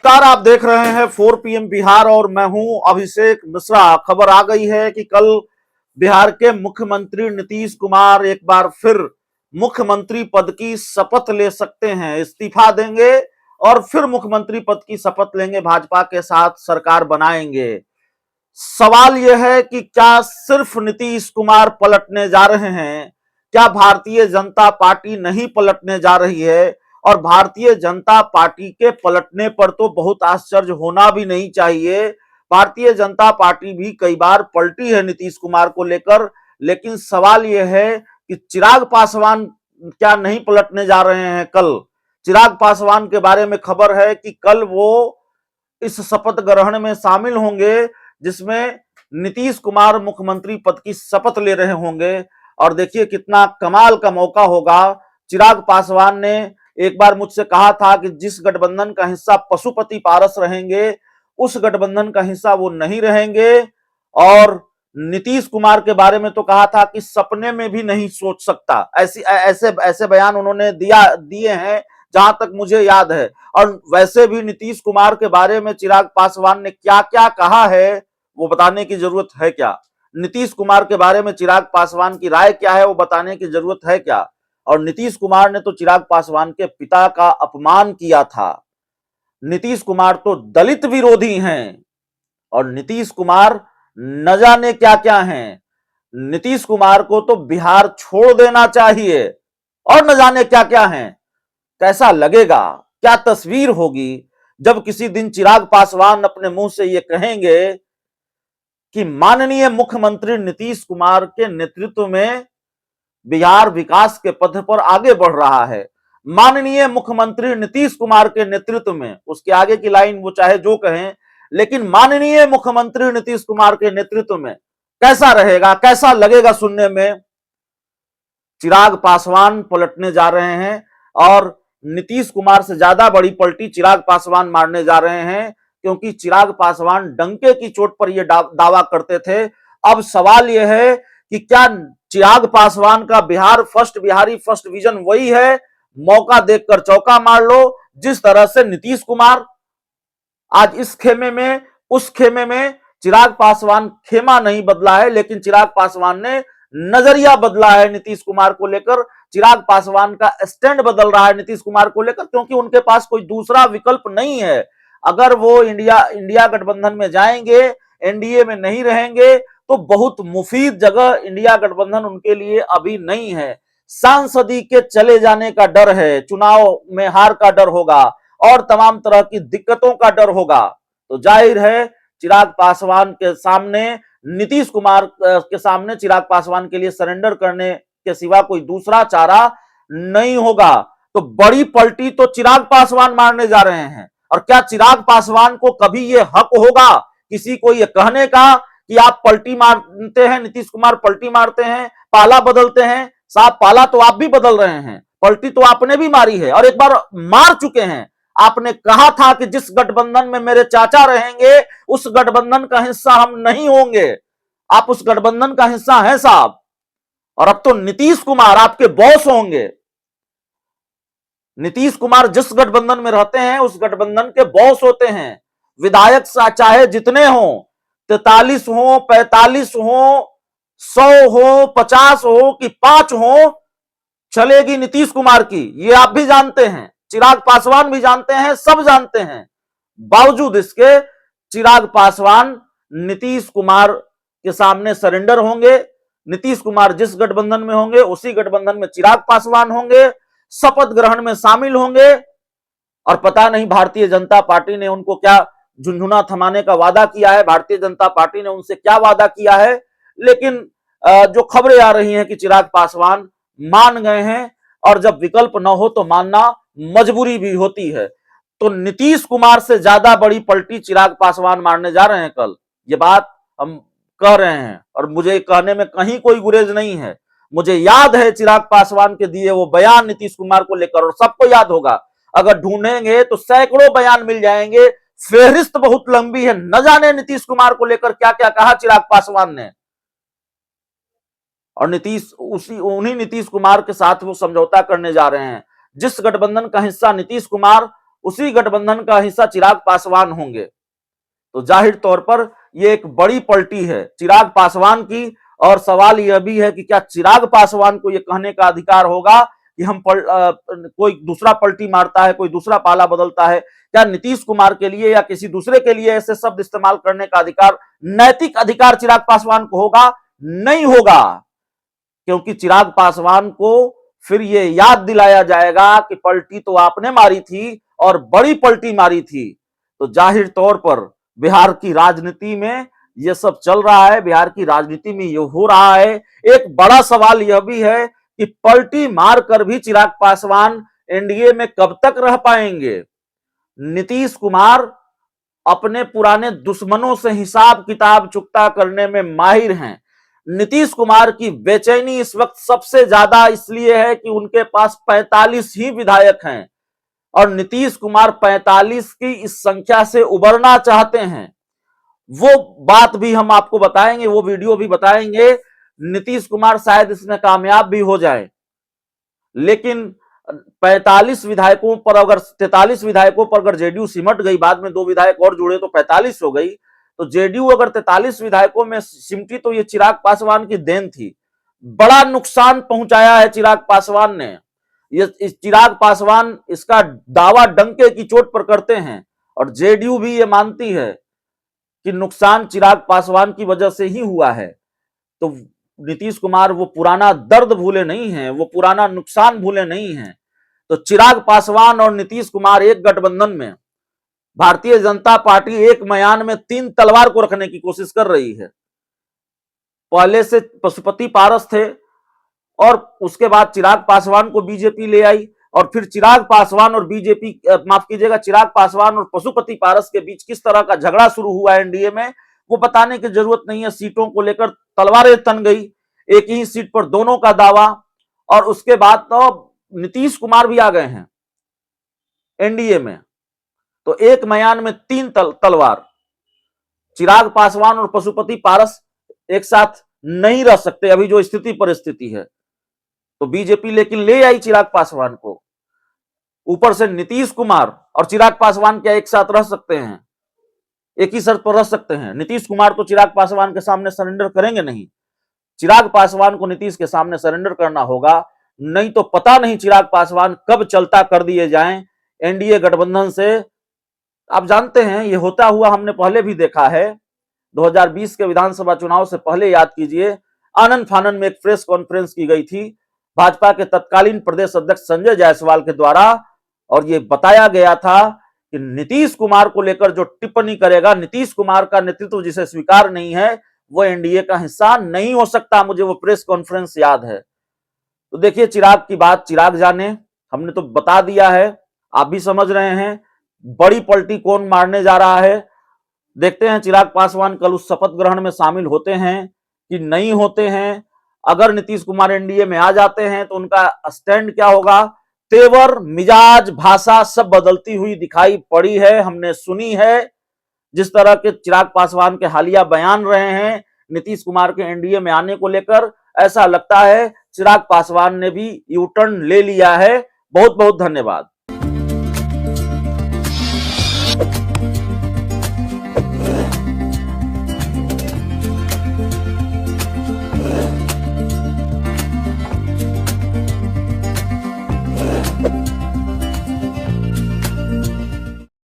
नमस्कार, आप देख रहे हैं 4 PM बिहार और मैं हूं अभिषेक मिश्रा। खबर आ गई है कि कल बिहार के मुख्यमंत्री नीतीश कुमार एक बार फिर मुख्यमंत्री पद की शपथ ले सकते हैं। इस्तीफा देंगे और फिर मुख्यमंत्री पद की शपथ लेंगे, भाजपा के साथ सरकार बनाएंगे। सवाल यह है कि क्या सिर्फ नीतीश कुमार पलटने जा रहे हैं? क्या भारतीय जनता पार्टी नहीं पलटने जा रही है? और भारतीय जनता पार्टी के पलटने पर तो बहुत आश्चर्य होना भी नहीं चाहिए। भारतीय जनता पार्टी भी कई बार पलटी है नीतीश कुमार को लेकर, लेकिन सवाल यह है कि चिराग पासवान क्या नहीं पलटने जा रहे हैं? कल चिराग पासवान के बारे में खबर है कि कल वो इस शपथ ग्रहण में शामिल होंगे जिसमें नीतीश कुमार मुख्यमंत्री पद की शपथ ले रहे होंगे। और देखिए कितना कमाल का मौका होगा। चिराग पासवान ने एक बार मुझसे कहा था कि जिस गठबंधन का हिस्सा पशुपति पारस रहेंगे उस गठबंधन का हिस्सा वो नहीं रहेंगे। और नीतीश कुमार के बारे में तो कहा था कि सपने में भी नहीं सोच सकता। ऐसे ऐसे बयान उन्होंने दिए हैं जहां तक मुझे याद है। और वैसे भी नीतीश कुमार के बारे में चिराग पासवान ने क्या क्या कहा है वो बताने की जरूरत है क्या? नीतीश कुमार के बारे में चिराग पासवान की राय क्या है वो बताने की जरूरत है क्या? और नीतीश कुमार ने तो चिराग पासवान के पिता का अपमान किया था। नीतीश कुमार तो दलित विरोधी हैं और नीतीश कुमार न जाने क्या क्या हैं। नीतीश कुमार को तो बिहार छोड़ देना चाहिए और न जाने क्या क्या हैं। कैसा लगेगा, क्या तस्वीर होगी जब किसी दिन चिराग पासवान अपने मुंह से ये कहेंगे कि माननीय मुख्यमंत्री नीतीश कुमार के नेतृत्व में बिहार विकास के पथ पर आगे बढ़ रहा है। माननीय मुख्यमंत्री नीतीश कुमार के नेतृत्व में, उसके आगे की लाइन वो चाहे जो कहें, लेकिन माननीय मुख्यमंत्री नीतीश कुमार के नेतृत्व में कैसा रहेगा, कैसा लगेगा सुनने में? चिराग पासवान पलटने जा रहे हैं और नीतीश कुमार से ज्यादा बड़ी पलटी चिराग पासवान मारने जा रहे हैं, क्योंकि चिराग पासवान डंके की चोट पर यह दावा करते थे। अब सवाल यह है कि क्या चिराग पासवान का बिहारी फर्स्ट विजन वही है, मौका देखकर चौका मार लो, जिस तरह से नीतीश कुमार आज इस खेमे में उस खेमे में? चिराग पासवान खेमा नहीं बदला है, लेकिन चिराग पासवान ने नजरिया बदला है नीतीश कुमार को लेकर। चिराग पासवान का स्टैंड बदल रहा है नीतीश कुमार को लेकर, क्योंकि उनके पास कोई दूसरा विकल्प नहीं है। अगर वो इंडिया गठबंधन में जाएंगे, एनडीए में नहीं रहेंगे, तो बहुत मुफीद जगह इंडिया गठबंधन उनके लिए अभी नहीं है। सांसदी के चले जाने का डर है, चुनाव में हार का डर होगा और तमाम तरह की दिक्कतों का डर होगा। तो जाहिर है चिराग पासवान के सामने, नीतीश कुमार के सामने चिराग पासवान के लिए सरेंडर करने के सिवा कोई दूसरा चारा नहीं होगा। तो बड़ी पलटी तो चिराग पासवान मारने जा रहे हैं। और क्या चिराग पासवान को कभी यह हक होगा किसी को यह कहने का कि आप पलटी मारते हैं, नीतीश कुमार पलटी मारते हैं, पाला बदलते हैं? साहब, पाला तो आप भी बदल रहे हैं, पलटी तो आपने भी मारी है और एक बार मार चुके हैं। आपने कहा था कि जिस गठबंधन में मेरे चाचा रहेंगे उस गठबंधन का हिस्सा हम नहीं होंगे। आप उस गठबंधन का हिस्सा हैं साहब, और अब तो नीतीश कुमार आपके बॉस होंगे। नीतीश कुमार जिस गठबंधन में रहते हैं उस गठबंधन के बॉस होते हैं। विधायक चाहे जितने हो, 43 हो, 45 हो, 100 हो, 50 हो कि 5 हो, चलेगी नीतीश कुमार की। ये आप भी जानते हैं, चिराग पासवान भी जानते हैं, सब जानते हैं। बावजूद इसके चिराग पासवान नीतीश कुमार के सामने सरेंडर होंगे। नीतीश कुमार जिस गठबंधन में होंगे उसी गठबंधन में चिराग पासवान होंगे, शपथ ग्रहण में शामिल होंगे। और पता नहीं भारतीय जनता पार्टी ने उनको क्या झुनझुना थमाने का वादा किया है, भारतीय जनता पार्टी ने उनसे क्या वादा किया है। लेकिन जो खबरें आ रही हैं कि चिराग पासवान मान गए हैं, और जब विकल्प न हो तो मानना मजबूरी भी होती है। तो नीतीश कुमार से ज्यादा बड़ी पलटी चिराग पासवान मारने जा रहे हैं कल। ये बात हम कह रहे हैं और मुझे कहने में कहीं कोई गुरेज नहीं है। मुझे याद है चिराग पासवान के दिए वो बयान नीतीश कुमार को लेकर, और सबको याद होगा। अगर ढूंढेंगे तो सैकड़ों बयान मिल जाएंगे, फेहरिस्त बहुत लंबी है। न जाने नीतीश कुमार को लेकर क्या क्या कहा चिराग पासवान ने। और उन्हीं नीतीश कुमार के साथ वो समझौता करने जा रहे हैं। जिस गठबंधन का हिस्सा नीतीश कुमार, उसी गठबंधन का हिस्सा चिराग पासवान होंगे। तो जाहिर तौर पर यह एक बड़ी पलटी है चिराग पासवान की। और सवाल यह भी है कि क्या चिराग पासवान को यह कहने का अधिकार होगा कि कोई दूसरा पलटी मारता है, कोई दूसरा पाला बदलता है? क्या नीतीश कुमार के लिए या किसी दूसरे के लिए ऐसे शब्द इस्तेमाल करने का अधिकार, नैतिक अधिकार चिराग पासवान को होगा? नहीं होगा, क्योंकि चिराग पासवान को फिर ये याद दिलाया जाएगा कि पलटी तो आपने मारी थी और बड़ी पलटी मारी थी। तो जाहिर तौर पर बिहार की राजनीति में यह सब चल रहा है, बिहार की राजनीति में यह हो रहा है। एक बड़ा सवाल यह भी है कि पलटी मारकर भी चिराग पासवान एनडीए में कब तक रह पाएंगे? नीतीश कुमार अपने पुराने दुश्मनों से हिसाब किताब चुकता करने में माहिर हैं। नीतीश कुमार की बेचैनी इस वक्त सबसे ज्यादा इसलिए है कि उनके पास 45 ही विधायक हैं और नीतीश कुमार 45 की इस संख्या से उबरना चाहते हैं। वो बात भी हम आपको बताएंगे, वो वीडियो भी बताएंगे। नीतीश कुमार शायद इसमें कामयाब भी हो जाए, लेकिन 45 विधायकों पर अगर 43 विधायकों पर अगर जेडीयू सिमट गई, बाद में 2 विधायक और जुड़े तो 45 हो गई, तो जेडीयू अगर 43 विधायकों में सिमटी तो ये चिराग पासवान की देन थी। बड़ा नुकसान पहुंचाया है चिराग पासवान ने। ये चिराग पासवान इसका दावा डंके की चोट पर करते हैं और जेडीयू भी ये मानती है कि नुकसान चिराग पासवान की वजह से ही हुआ है। तो नीतीश कुमार वो पुराना दर्द भूले नहीं हैं, वो पुराना नुकसान भूले नहीं हैं। तो चिराग पासवान और नीतीश कुमार एक गठबंधन में, भारतीय जनता पार्टी एक मयान में 3 तलवार को रखने की कोशिश कर रही है। पहले से पशुपति पारस थे और उसके बाद चिराग पासवान को बीजेपी ले आई और फिर चिराग पासवान और बीजेपी, माफ कीजिएगा, चिराग पासवान और पशुपति पारस के बीच किस तरह का झगड़ा शुरू हुआ एनडीए में वो बताने की जरूरत नहीं है। सीटों को लेकर तलवारें तन गई, एक ही सीट पर दोनों का दावा। और उसके बाद तो नीतीश कुमार भी आ गए हैं एनडीए में। तो एक मयान में 3 तलवार, चिराग पासवान और पशुपति पारस एक साथ नहीं रह सकते अभी जो स्थिति परिस्थिति है। तो बीजेपी लेकिन ले आई चिराग पासवान को। ऊपर से नीतीश कुमार और चिराग पासवान क्या एक साथ रह सकते हैं? एक ही शर्त पर रह सकते हैं? नीतीश कुमार तो चिराग पासवान के सामने सरेंडर करेंगे नहीं। चिराग पासवान को नीतीश के सामने सरेंडर करना होगा, नहीं तो पता नहीं चिराग पासवान कब चलता कर दिए जाएं एनडीए गठबंधन से। आप जानते हैं ये होता हुआ हमने पहले भी देखा है। 2020 के विधानसभा चुनाव से पहले याद कीजिए, आनंद फानन में एक प्रेस कॉन्फ्रेंस की गई थी भाजपा के तत्कालीन प्रदेश अध्यक्ष संजय जायसवाल के द्वारा, और यह बताया गया था कि नीतीश कुमार को लेकर जो टिप्पणी करेगा, नीतीश कुमार का नेतृत्व जिसे स्वीकार नहीं है, वो एनडीए का हिस्सा नहीं हो सकता। मुझे वो प्रेस कॉन्फ्रेंस याद है। तो देखिए, चिराग की बात चिराग जाने, हमने तो बता दिया है, आप भी समझ रहे हैं बड़ी पलटी कौन मारने जा रहा है। देखते हैं चिराग पासवान कल उस शपथ ग्रहण में शामिल होते हैं कि नहीं होते हैं। अगर नीतीश कुमार एनडीए में आ जाते हैं तो उनका स्टैंड क्या होगा? तेवर, मिजाज, भाषा सब बदलती हुई दिखाई पड़ी है, हमने सुनी है। जिस तरह के चिराग पासवान के हालिया बयान रहे हैं नीतीश कुमार के एनडीए में आने को लेकर, ऐसा लगता है चिराग पासवान ने भी यू टर्न ले लिया है। बहुत बहुत धन्यवाद।